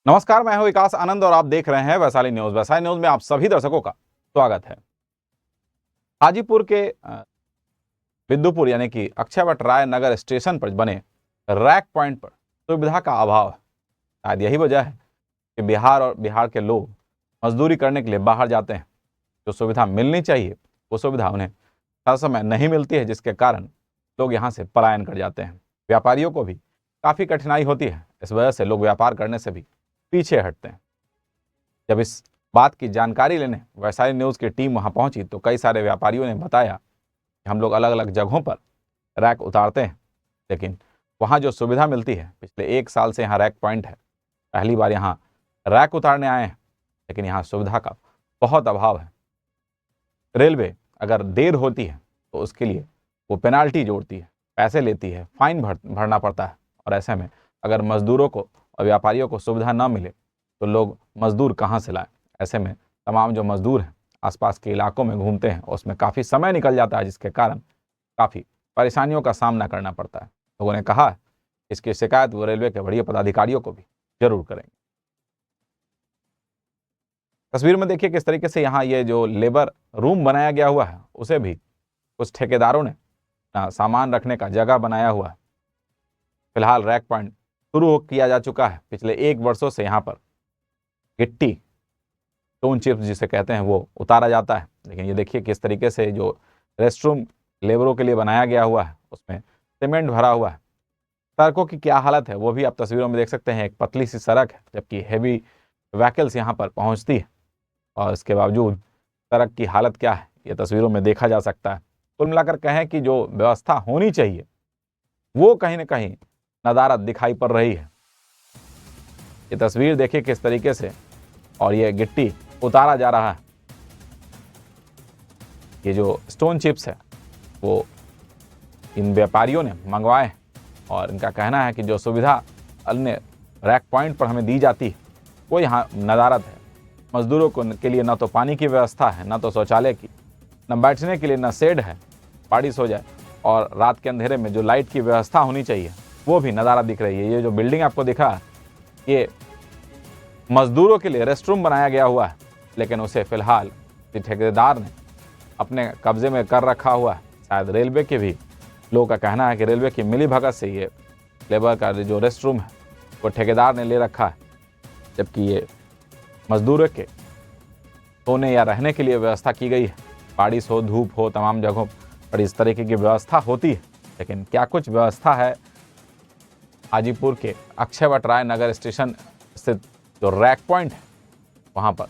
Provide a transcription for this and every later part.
नमस्कार, मैं हूं विकास आनंद और आप देख रहे हैं वैशाली न्यूज। वैशाली न्यूज में आप सभी दर्शकों का स्वागत है। हाजीपुर के विद्युपुर यानी कि अक्षयवट राय नगर स्टेशन पर बने रैक पॉइंट पर सुविधा का अभाव है। शायद यही वजह है कि बिहार के लोग मजदूरी करने के लिए बाहर जाते हैं। जो सुविधा मिलनी चाहिए वो सुविधा उन्हें हर समय नहीं मिलती है, जिसके कारण लोग यहाँ से पलायन कर जाते हैं। व्यापारियों को भी काफ़ी कठिनाई होती है। इस वजह से लोग व्यापार करने से भी पीछे हटते हैं। जब इस बात की जानकारी लेने वैशाली न्यूज़ की टीम वहां पहुंची तो कई सारे व्यापारियों ने बताया कि हम लोग अलग अलग जगहों पर रैक उतारते हैं, लेकिन वहां जो सुविधा मिलती है, पिछले 1 साल से यहाँ रैक पॉइंट है, पहली बार यहाँ रैक उतारने आए हैं, लेकिन यहाँ सुविधा का बहुत अभाव है। रेलवे अगर देर होती है तो उसके लिए वो पेनाल्टी जोड़ती है, पैसे लेती है, फाइन भरना पड़ता है। और ऐसे में अगर मजदूरों को और व्यापारियों को सुविधा ना मिले तो लोग मजदूर कहाँ से लाएं। ऐसे में तमाम जो मजदूर हैं आसपास के इलाकों में घूमते हैं और उसमें काफ़ी समय निकल जाता है, जिसके कारण काफ़ी परेशानियों का सामना करना पड़ता है। लोगों ने कहा इसकी शिकायत वो रेलवे के वरीय पदाधिकारियों को भी जरूर करेंगे। तस्वीर में देखिए किस तरीके से यहाँ ये जो लेबर रूम बनाया गया हुआ है उसे भी कुछ ठेकेदारों ने सामान रखने का जगह बनाया हुआ है। फिलहाल रैक पॉइंट शुरू किया जा चुका है। पिछले 1 वर्षों से यहाँ पर गिट्टी स्टोन चिप्स जिसे कहते हैं वो उतारा जाता है, लेकिन ये देखिए किस तरीके से जो रेस्टरूम लेबरों के लिए बनाया गया हुआ है उसमें सीमेंट भरा हुआ है। सड़कों की क्या हालत है वो भी आप तस्वीरों में देख सकते हैं। एक पतली सी सड़क है, जबकि हैवी व्हीकल्स यहाँ पर पहुँचती है और इसके बावजूद सड़क की हालत क्या है ये तस्वीरों में देखा जा सकता है। कुल मिलाकर कहें कि जो व्यवस्था होनी चाहिए वो कहीं ना कहीं नदारत दिखाई पड़ रही है। ये तस्वीर देखिए किस तरीके से, और ये गिट्टी उतारा जा रहा है। ये जो स्टोन चिप्स है वो इन व्यापारियों ने मंगवाए और इनका कहना है कि जो सुविधा अन्य रैक पॉइंट पर हमें दी जाती है वो यहाँ नदारत है। मजदूरों को के लिए ना तो पानी की व्यवस्था है, ना तो शौचालय की, न बैठने के लिए न शेड है, बारिश हो जाए और रात के अंधेरे में जो लाइट की व्यवस्था होनी चाहिए वो भी नज़ारा दिख रही है। ये जो बिल्डिंग आपको दिखा ये मजदूरों के लिए रेस्टरूम बनाया गया हुआ है, लेकिन उसे फिलहाल ठेकेदार ने अपने कब्जे में कर रखा हुआ है। शायद रेलवे के भी लोगों का कहना है कि रेलवे की मिलीभगत से ये लेबर का जो रेस्टरूम है वो ठेकेदार ने ले रखा है, जबकि ये मजदूरों के सोने या रहने के लिए व्यवस्था की गई है। बारिश हो, धूप हो, तमाम जगहों पर इस तरीके की व्यवस्था होती है, लेकिन क्या कुछ व्यवस्था है हाजीपुर के अक्षयवट राय नगर स्टेशन स्थित जो रैक पॉइंट है वहाँ पर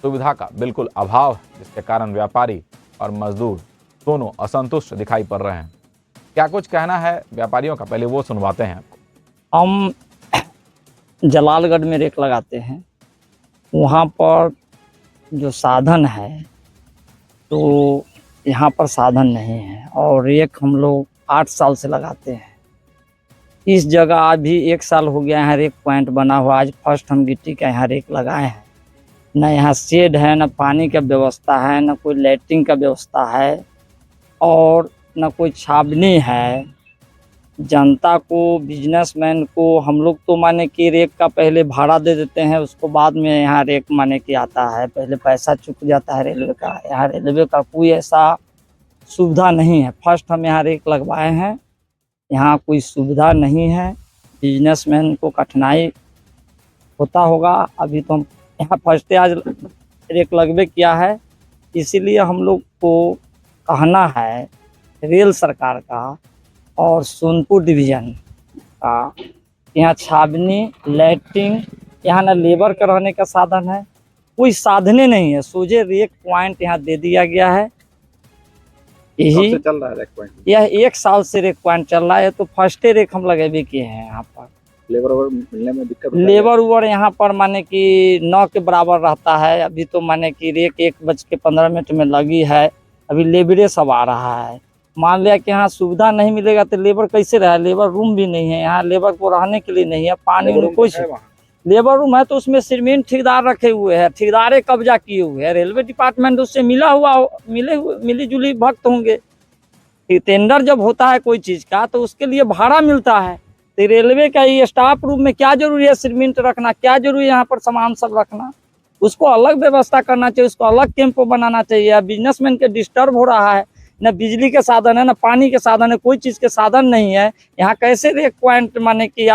सुविधा का बिल्कुल अभाव है, जिसके कारण व्यापारी और मजदूर दोनों असंतुष्ट दिखाई पड़ रहे हैं। क्या कुछ कहना है व्यापारियों का, पहले वो सुनवाते हैं आपको। हम जलालगढ़ में रेक लगाते हैं, वहाँ पर जो साधन है तो यहाँ पर साधन नहीं है और रेक हम लोग 8 साल से लगाते हैं। इस जगह अभी 1 साल हो गया है रेक पॉइंट बना हुआ। आज फर्स्ट हम गिट्टी का यहाँ रेक लगाए हैं। न यहाँ शेड है, न पानी का व्यवस्था है, न कोई लैट्रिन का व्यवस्था है और न कोई छावनी है। जनता को, बिजनेसमैन को हम लोग तो माने कि रेक का पहले भाड़ा दे देते हैं, उसको बाद में यहाँ रेक माने कि आता है, पहले पैसा चुक जाता है रेलवे का। यहाँ रेलवे का कोई ऐसा सुविधा नहीं है। फर्स्ट हम यहाँ रेक लगवाए हैं, यहाँ कोई सुविधा नहीं है। बिजनेसमैन को कठिनाई होता होगा। अभी तो हम यहाँ फर्स्ट आज रेक लगवे किया है, इसीलिए हम लोग को कहना है रेल सरकार का और सोनपुर डिवीज़न का, यहाँ छावनी, लैट्रिन, यहाँ ना लेबर का रहने का साधन है, कोई साधने नहीं है। सोझे रेक पॉइंट यहाँ दे दिया गया है। यही चल रहा है रैक पॉइंट, यह 1 साल से रेक पॉइंट चल रहा है। तो फर्स्ट रेक हम लगे भी किए हैं। यहाँ पर लेबर मिलने में दिक्कत, लेबर उबर यहाँ पर माने कि 9 के बराबर रहता है। अभी तो माने कि रेक 1:15 में लगी है, अभी लेबरे सब आ रहा है। मान लिया कि यहाँ सुविधा नहीं मिलेगा तो लेबर कैसे रहे। लेबर रूम भी नहीं है यहाँ, लेबर को रहने के लिए नहीं है, पानी में कुछ। लेबर रूम है तो उसमें सीमेंट ठेकेदार रखे हुए हैं, ठेकेदारे कब्जा किए हुए हैं। रेलवे डिपार्टमेंट उससे मिली जुली भक्त होंगे। टेंडर जब होता है कोई चीज़ का तो उसके लिए भाड़ा मिलता है, तो रेलवे का ये स्टाफ रूम में क्या जरूरी है सीमेंट रखना, क्या जरूरी है यहाँ पर सामान सब रखना, उसको अलग व्यवस्था करना चाहिए, उसको अलग कैंप बनाना चाहिए। बिजनेसमैन के डिस्टर्ब हो रहा है, न बिजली के साधन है, न पानी के साधन है, कोई चीज के साधन नहीं है। यहाँ कैसे रेक पॉइंट माने कि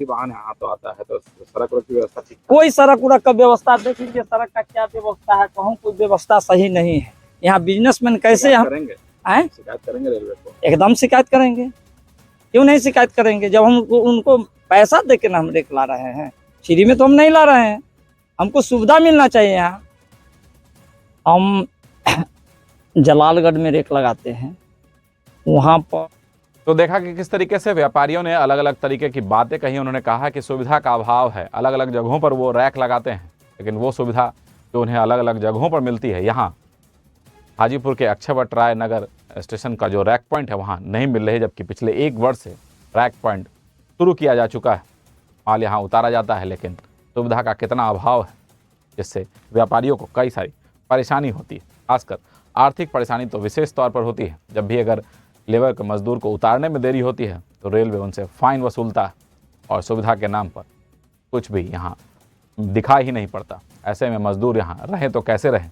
वाहन यहाँ तो आता है तो सड़क की व्यवस्था ठीक कोई सड़क उड़क का व्यवस्था देख लीजिए, सड़क का क्या व्यवस्था है, कहूँ कोई व्यवस्था सही नहीं है। यहाँ बिजनेसमैन कैसे यहाँ करेंगे, आए, शिकायत करेंगे रेलवे को। एकदम शिकायत करेंगे, क्यों नहीं शिकायत करेंगे, जब हम उनको पैसा दे के ना हम रेक ला रहे हैं, फ्री में तो हम नहीं ला रहे हैं, हमको सुविधा मिलना चाहिए। यहाँ हम जलालगढ़ में रेक लगाते हैं, वहाँ पर तो देखा कि किस तरीके से व्यापारियों ने अलग अलग तरीके की बातें कही। उन्होंने कहा कि सुविधा का अभाव है, अलग अलग जगहों पर वो रैक लगाते हैं, लेकिन वो सुविधा जो उन्हें अलग अलग जगहों पर मिलती है, यहाँ हाजीपुर के अक्षयवट राय नगर स्टेशन का जो रैक पॉइंट है वहाँ नहीं मिल रही, जबकि पिछले 1 वर्ष से रैक पॉइंट शुरू किया जा चुका है, माल यहाँ उतारा जाता है, लेकिन सुविधा का कितना अभाव है, जिससे व्यापारियों को कई सारी परेशानी होती है। खासकर आर्थिक परेशानी तो विशेष तौर पर होती है, जब भी अगर लेबर के मजदूर को उतारने में देरी होती है तो रेलवे उनसे फाइन वसूलता है और सुविधा के नाम पर कुछ भी यहाँ दिखाई ही नहीं पड़ता। ऐसे में मजदूर यहाँ रहें तो कैसे रहें,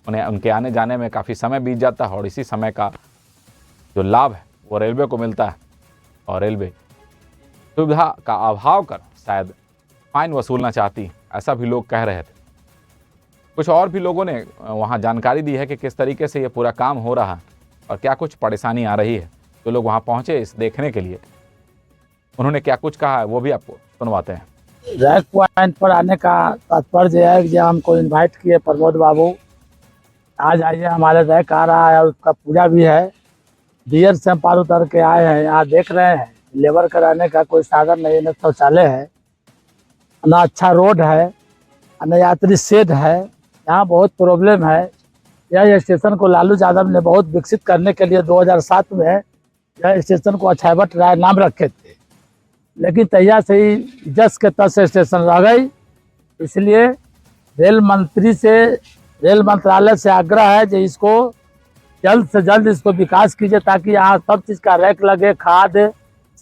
उन्हें उनके आने जाने में काफ़ी समय बीत जाता है और इसी समय का जो लाभ है वो रेलवे को मिलता है, और रेलवे सुविधा का अभाव कर शायद फाइन वसूलना चाहती है, ऐसा भी लोग कह रहे थे। कुछ और भी लोगों ने वहाँ जानकारी दी है कि किस तरीके से ये पूरा काम हो रहा है और क्या कुछ परेशानी आ रही है। जो लोग वहाँ पहुँचे इस देखने के लिए, उन्होंने क्या कुछ कहा है वो भी आपको सुनवाते हैं। रैक पॉइंट पर आने का तात्पर्य है कि हमको इनवाइट किए प्रमोद बाबू, आज आइए हमारे रैक आ रहा है और उसका पूजा भी है। बियर से हम पार उतर के आए हैं, यहाँ देख रहे हैं लेबर कराने का कोई साधन नहीं, न शौचालय है, न अच्छा रोड है, न यात्री शेड है, यहाँ बहुत प्रॉब्लम है। यह स्टेशन को लालू यादव ने बहुत विकसित करने के लिए 2007 में यह स्टेशन को अक्षयवट राय नाम रखे थे, लेकिन तैया से ही जस के तस स्टेशन रह गई। इसलिए रेल मंत्रालय से आग्रह है कि इसको जल्द से जल्द इसको विकास कीजिए, ताकि यहाँ सब चीज़ का रैक लगे, खाद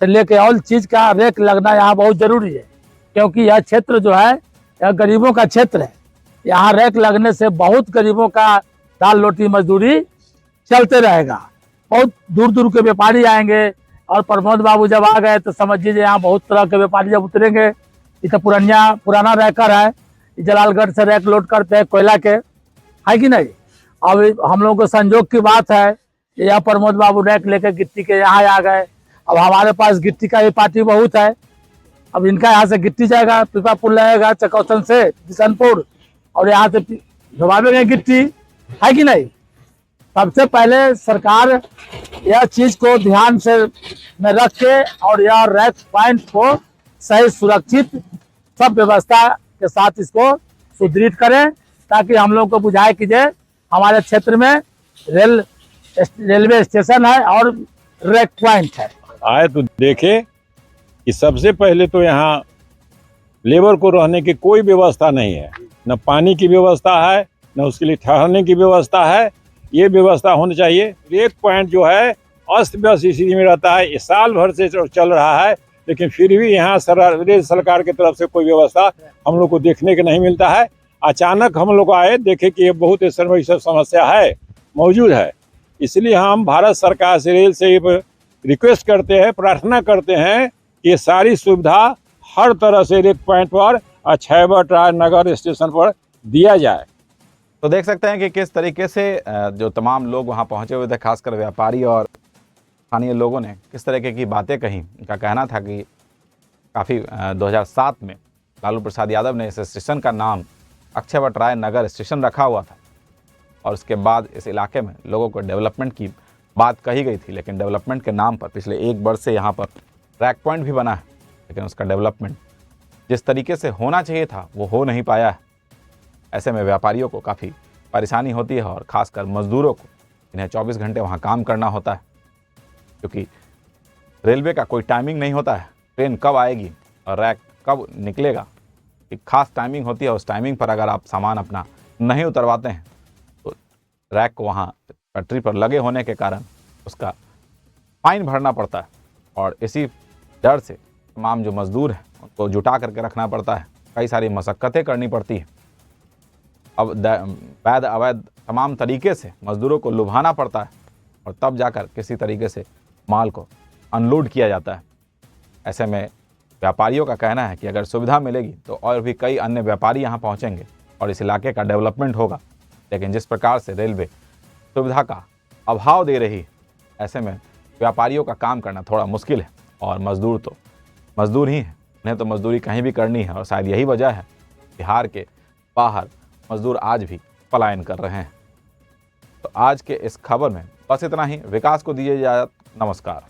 से लेके और चीज़ का रैक लगना यहाँ बहुत ज़रूरी है, क्योंकि यह क्षेत्र जो है यह गरीबों का क्षेत्र है। यहाँ रैक लगने से बहुत गरीबों का दाल रोटी मजदूरी चलते रहेगा। बहुत दूर दूर के व्यापारी आएंगे, और प्रमोद बाबू जब आ गए तो समझ लीजिए यहाँ बहुत तरह के व्यापारी जब उतरेंगे। ये तो पुराना रैकर है, जलालगढ़ से रैक लोड करते हैं कोयला के, है कि नहीं। अब हम लोगों को संजोग की बात है कि यहाँ प्रमोद बाबू रैक लेकर गिट्टी के यहाँ आ गए। अब हमारे पास गिट्टी का भी पार्टी बहुत है, अब इनका यहाँ से गिट्टी जाएगा, पीपा पुल लगेगा चकौसन से किशनपुर, और यहाँ से धोबावेंगे गिट्टी, है कि नहीं। सबसे पहले सरकार यह चीज को ध्यान से में रख के और यह रैक पॉइंट को सही सुरक्षित सब व्यवस्था के साथ इसको सुदृढ़ करें, ताकि हम लोग को बुझाए कि जे हमारे क्षेत्र में रेलवे स्टेशन है और रैक पॉइंट है। आए तो देखे कि सबसे पहले तो यहाँ लेबर को रहने की कोई व्यवस्था नहीं है, न पानी की व्यवस्था है, न उसके लिए ठहरने की व्यवस्था है। ये व्यवस्था होनी चाहिए। रैक पॉइंट जो है अस्त व्यस्त स्थिति में रहता है, ये साल भर से चल रहा है, लेकिन फिर भी यहाँ रेल सरकार की तरफ से कोई व्यवस्था हम लोग को देखने के नहीं मिलता है। अचानक हम लोग आए, देखे कि ये बहुत समस्या है मौजूद है, इसलिए हम भारत सरकार से रेल से रिक्वेस्ट करते हैं, प्रार्थना करते हैं कि ये सारी सुविधा हर तरह से रैक पॉइंट पर अक्षयवट राय नगर स्टेशन पर दिया जाए। तो देख सकते हैं कि किस तरीके से जो तमाम लोग वहां पहुंचे हुए थे, खासकर व्यापारी और स्थानीय लोगों ने किस तरीके की बातें कही। उनका कहना था कि काफ़ी 2007 में लालू प्रसाद यादव ने इस स्टेशन का नाम अक्षयवट राय नगर स्टेशन रखा हुआ था, और उसके बाद इस इलाके में लोगों को डेवलपमेंट की बात कही गई थी, लेकिन डेवलपमेंट के नाम पर पिछले 1 वर्ष से यहाँ पर रैक पॉइंट भी बना है, लेकिन उसका डेवलपमेंट जिस तरीके से होना चाहिए था वो हो नहीं पाया है। ऐसे में व्यापारियों को काफ़ी परेशानी होती है, और ख़ासकर मज़दूरों को इन्हें 24 घंटे वहाँ काम करना होता है, क्योंकि रेलवे का कोई टाइमिंग नहीं होता है, ट्रेन कब आएगी और रैक कब निकलेगा, एक ख़ास टाइमिंग होती है। उस टाइमिंग पर अगर आप सामान अपना नहीं उतरवाते हैं तो रैक को वहाँ पटरी पर लगे होने के कारण उसका फाइन भरना पड़ता है, और इसी डर से तमाम जो मजदूर हैं उनको जुटा करके रखना पड़ता है, कई सारी मशक्क़तें करनी पड़ती हैं। अब वैध अवैध तमाम तरीके से मजदूरों को लुभाना पड़ता है और तब जाकर किसी तरीके से माल को अनलोड किया जाता है। ऐसे में व्यापारियों का कहना है कि अगर सुविधा मिलेगी तो और भी कई अन्य व्यापारी यहाँ पहुँचेंगे और इस इलाके का डेवलपमेंट होगा। लेकिन जिस प्रकार से रेलवे सुविधा का अभाव दे रही है, ऐसे में व्यापारियों का काम करना थोड़ा मुश्किल है और मजदूर तो मजदूर ही हैं, उन्हें तो मजदूरी कहीं भी करनी है और शायद यही वजह है बिहार के बाहर मजदूर आज भी पलायन कर रहे हैं। तो आज के इस खबर में बस इतना ही। विकास को दीजिए इजाज़त। नमस्कार।